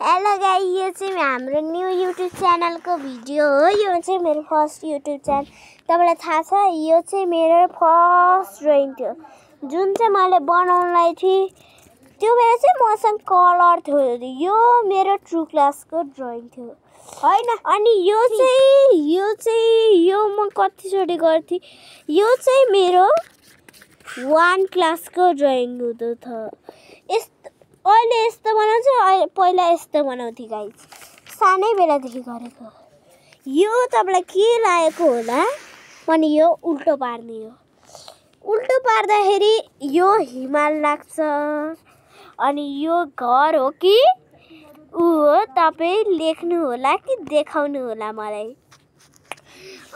Hello guys, यो चाहिँ हाम्रो न्यू युट्युब च्यानलको भिडियो हो। यो चाहिँ मेरो फर्स्ट युट्युब च्यानल। तपाईलाई थाहा छ, यो चाहिँ मेरो फर्स्ट ड्रइङ थियो जुन चाहिँ मैले बनाउनलाई थिएँ। त्यो बेला चाहिँ मसँग कलर थियो। यो मेरो ट्रु क्लासको ड्रइङ थियो हैन। अनि यो म कतिचोटि गर्थेँ। यो चाहिँ मेरो 1 क्लासको ड्रइङ हुँदो थियो। अहिले यस्तो बनाउँछु, पहिला यस्तो बनाउँथे गाइस, सानै बेलादेखि गरेको। यो तपाईलाई के लागेको होला भने यो उल्टो पार्ने हो। उल्टो पार्दाखेरि यो हिमाल लाग्छ। अनि यो घर हो कि ऊ हो, तपाईँ लेख्नु होला कि देखाउनु होला मलाई।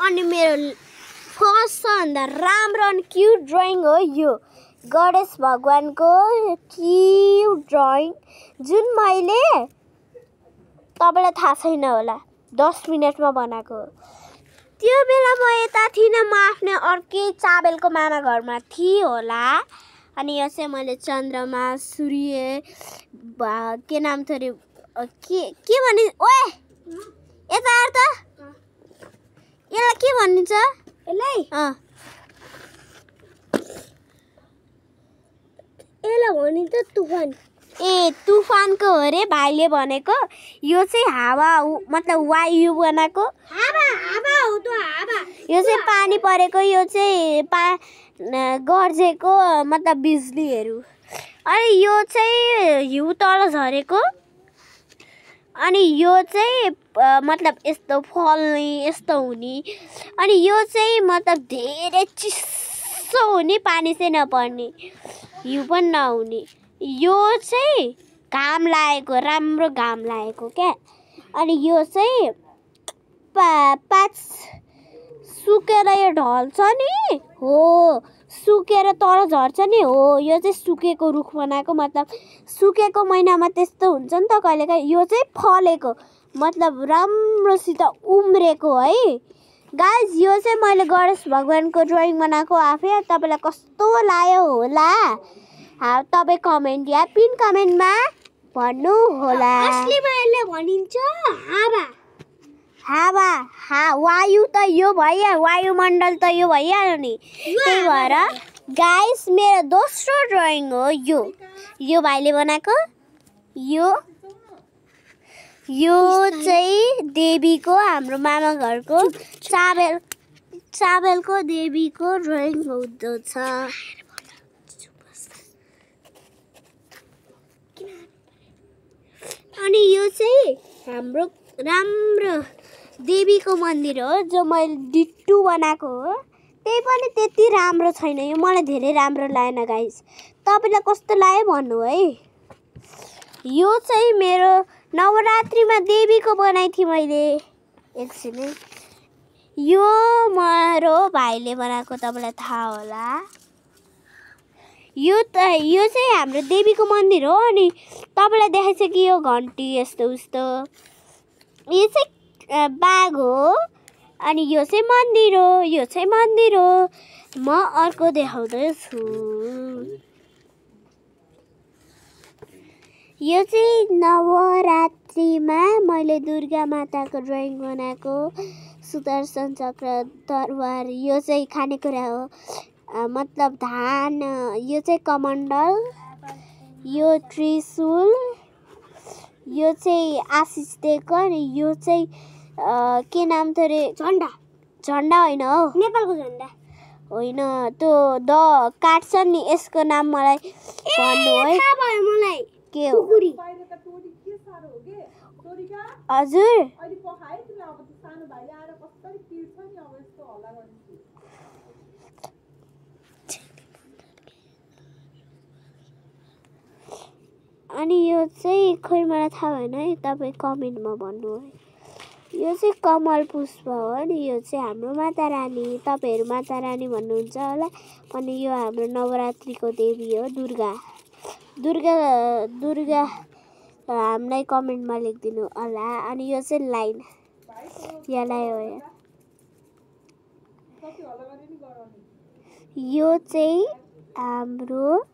अनि मेरो फर्स्ट भन्दा राम्रो अनि क्युट ड्रइङ हो यो गणेश भगवानको क्युट ड्रइङ, जुन मैले तपाईलाई थाहा छैन होला 10 मिनेटमा बनाएको। त्यो बेला म यता थिइनँ, म आफ्नो अर्कै चाबेलको मामा घरमा थिएँ होला। अनि यो चाहिँ मैले चन्द्रमा सूर्य के नाम थियो अरे, के भनि, ओए यता आएर त, यसलाई के भनिन्छ? यसलाई भनिन्छ तुफान। ए तुफानको हो रे भाइले भनेको। यो चाहिँ हावा मतलब वायु बनाएको। हावा हो त हावा। यो चाहिँ पानी परेको, यो चाहिँ गर्जेको मतलब बिजुलीहरू। अनि यो चाहिँ हिउँ तल झरेको। अनि यो चाहिँ मतलब यस्तो फल्ने यस्तो हुने। अनि यो चाहिँ मतलब धेरै चिसो हुने, पानी चाहिँ नपर्ने, हिउँ पनि नहुने। यो चाहिँ घाम लागेको, राम्रो घाम लागेको क्या। अनि यो चाहिँ सुकेर यो ढल्छ नि हो, सुकेर तर झर्छ नि हो। यो चाहिँ सुकेको रुख बनाएको, मतलब सुकेको महिनामा त्यस्तो हुन्छ नि त कहिलेकाहीँ। यो चाहिँ फलेको मतलब राम्रोसित उम्रेको है गाइस। यो चाहिँ मैले गणेश भगवानको ड्रइङ बनाएको आफै। तपाईलाई कस्तो लाग्यो होला तपाईँ कमेन्ट या पिन कमेन्टमा भन्नु होला। असलीमा यसले भनिन्छ हावा। वायु त यो भइहाल्यो, वायुमण्डल त यो भइहाल्यो नि। त्यही भएर गाइस मेरो दोस्रो ड्रइङ हो यो भाइले बनाएको। यो चाहिँ देवीको, हाम्रो मामा घरको चाबेलको देवीको ड्रइङ हुँदो छ। अनि यो चाहिँ हाम्रो राम्रो देवीको मन्दिर हो, जो मैले डिट्टु बनाएको हो। त्यही पनि त्यति राम्रो छैन, यो मलाई धेरै राम्रो लागेन गाइस। तपाईलाई कस्तो लाग्यो भन्नु है। यो चाहिँ मेरो नवरात्रिमा देवीको बनाएको थिएँ मैले। एकछिन, यो मेरो भाइले बनाएको, तपाईँलाई थाहा होला। यो चाहिँ हाम्रो देवीको मन्दिर हो। अनि तपाईँलाई देखाइछ कि यो घन्टी यस्तो उस्तो। यो चाहिँ बाघ हो। अनि यो चाहिँ मन्दिर हो। म अर्को देखाउँदैछु। यो चाहिँ नवरात्रिमा मैले दुर्गा माताको ड्रइङ बनाएको। सुदर्शन चक्र, तरवार, यो चाहिँ खानेकुरा हो, मतलब धान। यो चाहिँ कमण्डल, यो त्रिशूल, यो चाहिँ आशिष दिएको। अनि यो चाहिँ के नाम थियो अरे, झन्डा होइन हो, नेपालको झन्डा होइन, त्यो काट्छ नि। यसको नाम मलाई भन्नु है। मलाई के हो हजुर? अनि यो चाहिँ खोइ मलाई थाहा भएन है, तपाईँ कमेन्टमा भन्नु है। यो चाहिँ कमल पुष्प हो। अनि यो चाहिँ हाम्रो माता रानी, तपाईँहरू माता रानी भन्नुहुन्छ होला। अनि यो हाम्रो नवरात्रिको देवी हो, दुर्गा हामीलाई कमेन्टमा लेखिदिनु होला। अनि यो चाहिँ लाइन, यसलाई हो। यो चाहिँ हाम्रो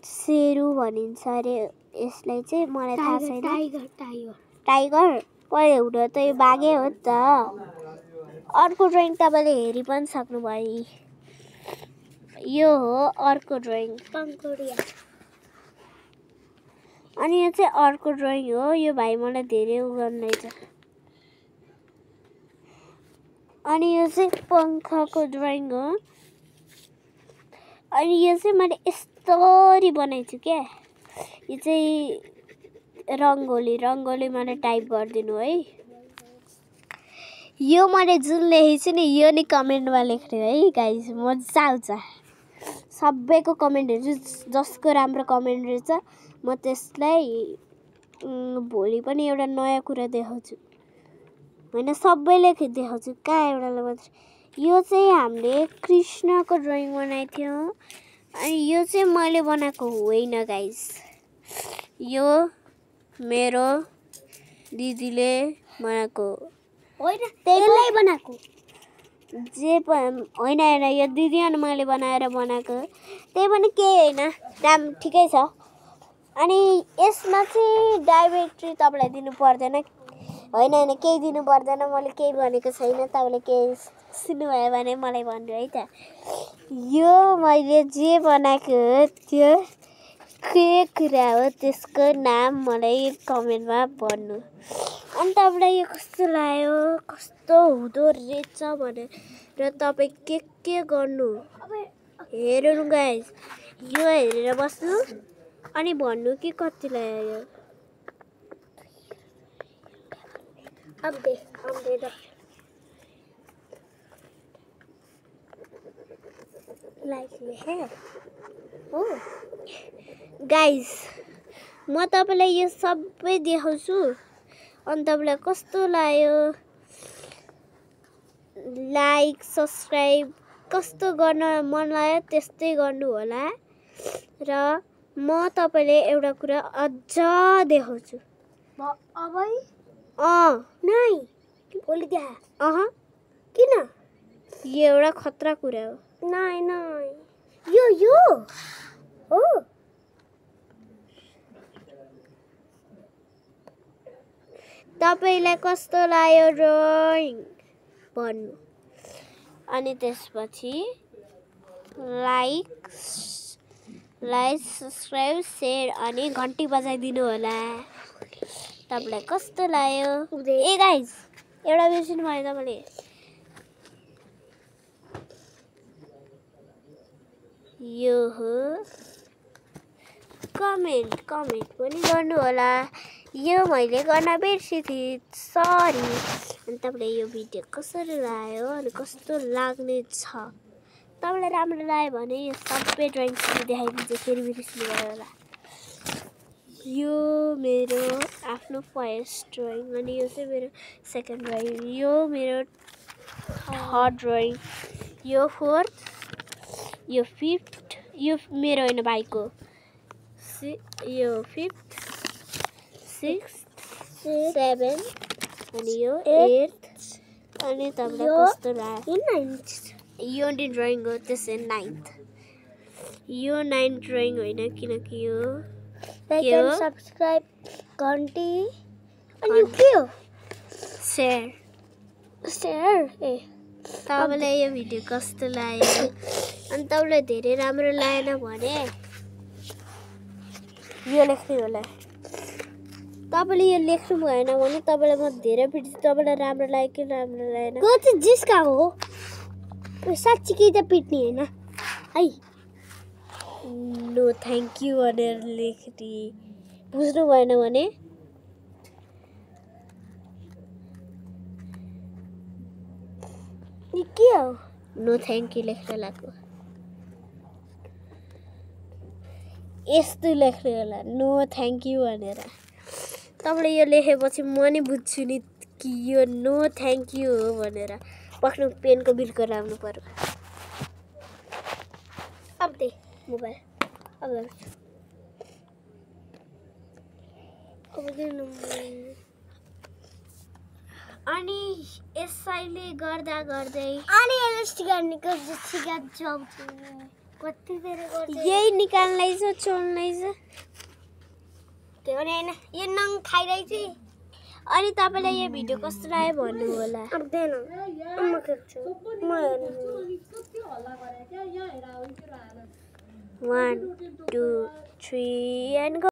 सेरु भनिन्छ अरे, यसलाई चाहिँ मलाई थाहा छैन टाइगर पहिले हुँदा त यो बाघै हो त अर्को ड्रइङ तपाईँले हेरि पनि सक्नुभयो यो हो अर्को ड्रइङ अनि यो चाहिँ अर्को ड्रइङ हो यो भाइ मलाई धेरै उ गर्दैछ अनि यो चाहिँ पंखको ड्रइङ हो अनि यो चाहिँ मैले यस्तरी बनाइछु क्या यो चाहिँ रङ्गोली मैले टाइप गरिदिनु है यो मैले जुन लेखेको छु नि यो नि कमेन्टमा लेख्नु है गाइस मजा आउँछ सबैको कमेन्ट हेर्छु जसको राम्रो कमेन्ट रहेछ म त्यसलाई भोलि पनि एउटा नयाँ कुरा देखाउँछु होइन सबैले देखाउँछु कहाँ एउटालाई मात्र यो चाहिँ हामीले कृष्णको ड्रइङ बनाएको थियौँ अनि यो चाहिँ मैले बनाएको होइन गाइस यो मेरो दिदीले बनाएको होइन त्यसलाई बनाएको जे होइन यो दिदी अनि मैले बनाएर बनाएको त्यही पनि केही होइन दाम ठिकै छ अनि यसमा चाहिँ डाइरेक्टली तपाईँलाई दिनु पर्दैन होइन केही दिनु पर्दैन मैले केही भनेको छैन तपाईँले केही सुन्नुभयो भने मलाई भन्नु है त यो मैले जे बनाएको हो त्यो के कुरा हो त्यसको नाम मलाई कमेन्टमा भन्नु अनि तपाईँलाई यो कस्तो लाग्यो कस्तो हुँदो रहेछ भनेर तपाईँ के गर्नु हेर्नु गाइस यो हेरेर बस्नु अनि भन्नु कि कति लाग्यो यो अब दे लाइक है हो गाइस म तपाईँलाई यो सबै देखाउँछु अनि तपाईँलाई कस्तो लाग्यो लाइक सब्सक्राइब कस्तो गर्न मन लाग्यो त्यस्तै गर्नु होला र म तपाईँले एउटा कुरा अझ देखाउँछु अबै नाइ भोलि देखा किन यो एउटा खतरा कुरा हो नाइ यो हो तपाईँलाई कस्तो लाग्यो ड्रइङ भन्नु अनि त्यसपछि लाइक सब्सक्राइब सेयर अनि घन्टी बजाइदिनु होला तपाईँलाई कस्तो लाग्यो ए गाइस एउटा बिर्सिनु भयो तपाईँले यो हो कमेन्ट पनि गर्नु होला यो मैले गर्न बिर्सेँ सरी अनि तपाईँलाई यो भिडियो कसरी लाग्यो अनि कस्तो लाग्ने छ तपाईँलाई राम्रो लाग्यो भने यो सबै ड्रइङ देखाइदिन्छु फेरि बिर्सिनु भयो होला यो मेरो आफ्नो फर्स्ट ड्रइङ अनि यो चाहिँ मेरो सेकेन्ड ड्रइङ यो मेरो थर्ड ड्रइङ यो फोर्थ यो फिफ्थ यो मेरो होइन भाइको यो फिफ्थ सिक्स्थ सेभेन अनि यो एट्थ अनि तपाईँलाई कस्तो लाग्यो यो नि ड्रइङ हो त्यसै नाइन्थ यो नाइन्थ ड्रइङ होइन किनकि यो सब्सक्राइब घन्टी अनि के हो सेयर ए तपाईँलाई यो भिडियो कस्तो लाग्यो अनि तपाईँलाई धेरै राम्रो लागेन भने यो लेख्नु होला तपाईँले यो लेख्नु भएन भने तपाईँलाई म धेरै पिट्छु तपाईँलाई राम्रो लाग्यो कि राम्रो लागेन त्यो चाहिँ जिस्का हो साँच्ची कि त पिट्ने होइन है नो थ्याङ्क यू भनेर लेख्ने बुझ्नु भएन भने के हो नो थ्याङ्क यू लेख्न लाग्यो यस्तो लेख्नु होला नो थ्याङ्क यू भनेर तपाईँले यो लेखेपछि म नि बुझ्छु नि कि यो नो थ्याङ्क यू हो भनेर पक्नु पेनको बिर्को लाउनु पर्यो अब दे मोबाइल अनि यसैले गर्दा गर्दै अनि कति बेर गर्छ यही निकाल्नै छ चोल्नै छ के भने होइन यो नङ खाइरहेछ अनि तपाईँलाई यो भिडियो कस्तो लाग्यो भन्नु होला आउँदैन म खेल्छु म हेर्नु 1 2 3 and go